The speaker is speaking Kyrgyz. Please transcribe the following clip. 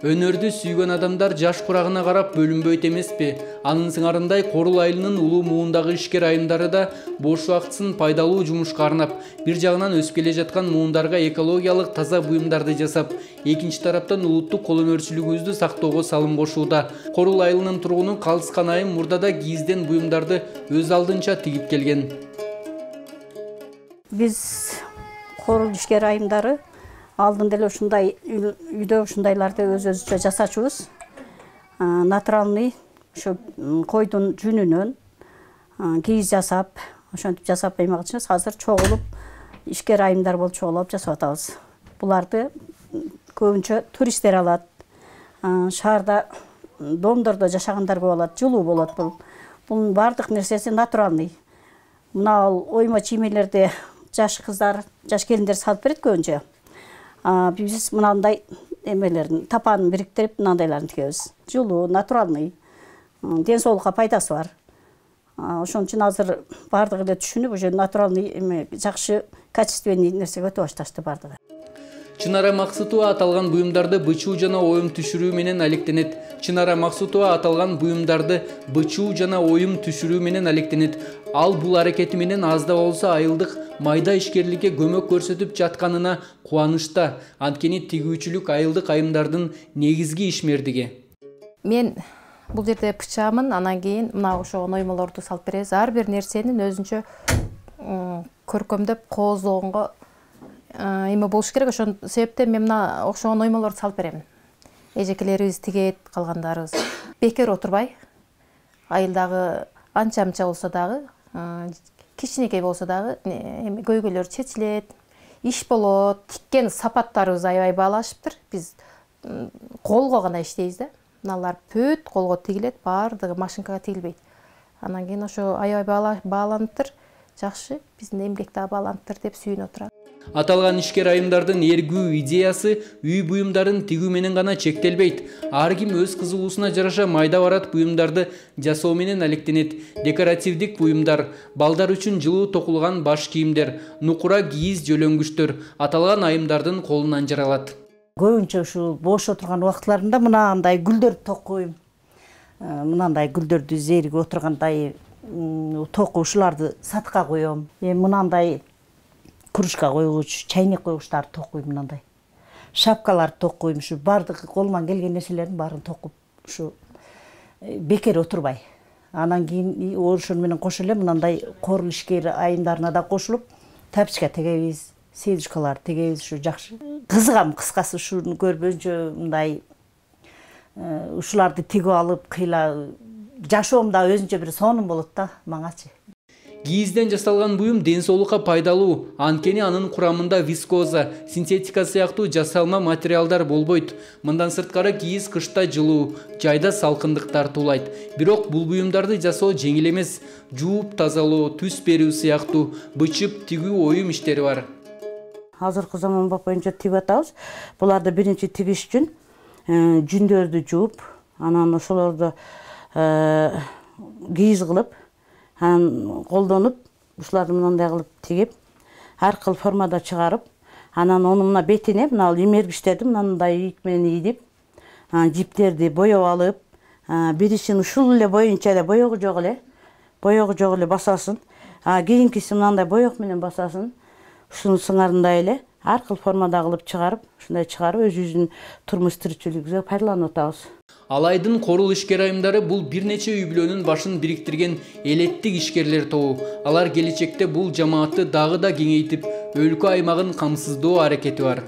Өнөрдү сүйгөн адамдар жаш курагына карап бөлүнбөйт эмеспи? Анын сыңарындай Корул айылынын улуу муундагы ишкер айымдары да бош убактысын пайдалуу жумушка арнап, бир жагынан өсүп келе жаткан муундарга экологиялык таза буюмдарды жасап, экинчи тараптан улуттук кол өнөрчүлүгүбүздү сактоого салым кошууда. Корул айылынын тургуну Калыскан айым мурдада кийизден буюмдарды өз алдынча тигип келген. Биз Корул ишкер айымдары алдын деле ушундай үйдө ушундайларды өзүбүзчө жасачубуз. Натуральный ошо койдун жүнүнөн кийиз жасап, ошентип жасап эме кылчубуз. Азыр чогулуп ишкер айымдар болуп чогулуп жасап атабыз. Буларды көбүнчө туристтер алат. Шаарда домдордо жашагандар көп алат, жылуу болот бул. Бунун бардык нерсеси натуральный. Мына оймо чиймелерди жаш кыздар, жаш келиндер салып берет көбүнчө. Биз мынандай эмелерин, тапанын бириктирип, мынандайларын тигебиз. Жылуу, натуральный, ден соолукка пайдасы бар. Ошон үчүн азыр бардыгы эле түшүнүп, уже натуральный эме жакшы качественный нерсеге өтө башташты бардыгы. Чынара Максутова аталган буюмдарды бычуу жана оюм түшүрүү менен алектенет. Чынара Максутова аталган буюмдарды бычуу жана оюм түшүрүү менен алектенет. Ал бул аракети менен аз да болсо айылдык майда ишкерликке көмөк көрсөтүп жатканына кубанычта. Анткени тигүүчүлүк айылдык айымдардын негизги ишмердиги. Мен бул жерде бычаамын, анан кийин мына ошого оймолорду салып беребиз. Ар бир нерсенин өзүнчө көркөмдөп кооздогонго эме болуш керек. Ошон себептен мен мына окшогон оймолорду салып берем. Эжекелерибиз тигет, калгандарыбыз бекер отурбай, айылдагы анча-мынча болсо дагы, кичинекей болсо дагы көйгөйлөр чечилет, иш болот. Тиккен сапаттарыбыз аябай баалашыптыр. Биз колго гана иштейбиз да. Мыналар пөт колго тигилет, бардыгы машинкага тигилбейт. Анан кийин ошо аябай бааланыптыр. Жакшы, биздин эмгек да бааланыптыр деп сүйүнүп отурат. Аталган ишкер айымдардын эргүү идеясы үй буюмдарын тигүү менен гана чектелбейт. Ар ким өз кызыгуусуна жараша майда барат буюмдарды жасоо менен алектенет. Декоративдик буюмдар, балдар үчүн жылуу токулган баш кийимдер, нукура кийиз жөлөнгүчтөр аталган айымдардын колунан жаралат. Көбүнчө ушул бош отурган убакытларында мынандай гүлдөрдү токуйм. Мынандай гүлдөрдү зериги отургандай токуп ушуларды сатка коем. Мынандай кружка койгуч, чайник койгучтарды токуйм, мынандай. Шапкаларды токуйм, ушу бардык колуман келген нерселердин баарын токуп, ушу бекер отурбай. Анан кийин ошон менен кошо эле мынандай Корул ишкер айымдарына да кошулуп, тапочка тегебиз, сеточкалар тегебиз, ушу жакшы. Кызыгам кыскасы ушуну көрүп өзүнчө мындай ушуларды тигип алып, кыйла жашоомда өзүнчө бир сонун болот да маңачы. Кийизден жасалган буюм ден соолукка пайдалуу, анткени анын курамында вискоза, синтетика сыяктуу жасалма материалдар болбойт. Мындан сырткары кийиз кышта жылуу, жайда салкындык тартуулайт. Бирок бул буюмдарды жасоо жеңил эмес. Жууп тазалоо, түс берүү сыяктуу бычып тигүү оюм иштери бар. Азыркы заман боюнча тигип атабыз. Буларды биринчи тигиш үчүн жүндөрдү жууп, анан ошолорду кийиз кылып, колдонуп, ушуларды мындай кылып тигип, ар кыл формада чыгарып, анан ону мына бетине, мына имергичтерди мындай ийик менен ийдип, жиптерди боеп алып, биришин ушул эле боюнча эле боёгу жок эле басасын. Кийинкиси мындай боек менен басасын. Ушунун сыңарындай эле ар кыл формада кылып чыгарып, ушундай чыгарып өзүбүздүн турмуш тиричилигибизге пайдаланып атабыз. Алайдын Корул ишкер айымдары бул бир нече үй бүлөнүн башын бириктирген элеттик ишкерлер тобу. Алар келечекте бул жамаатты дагы да кеңейтип, өлкө аймагын камсыздоо аракети бар.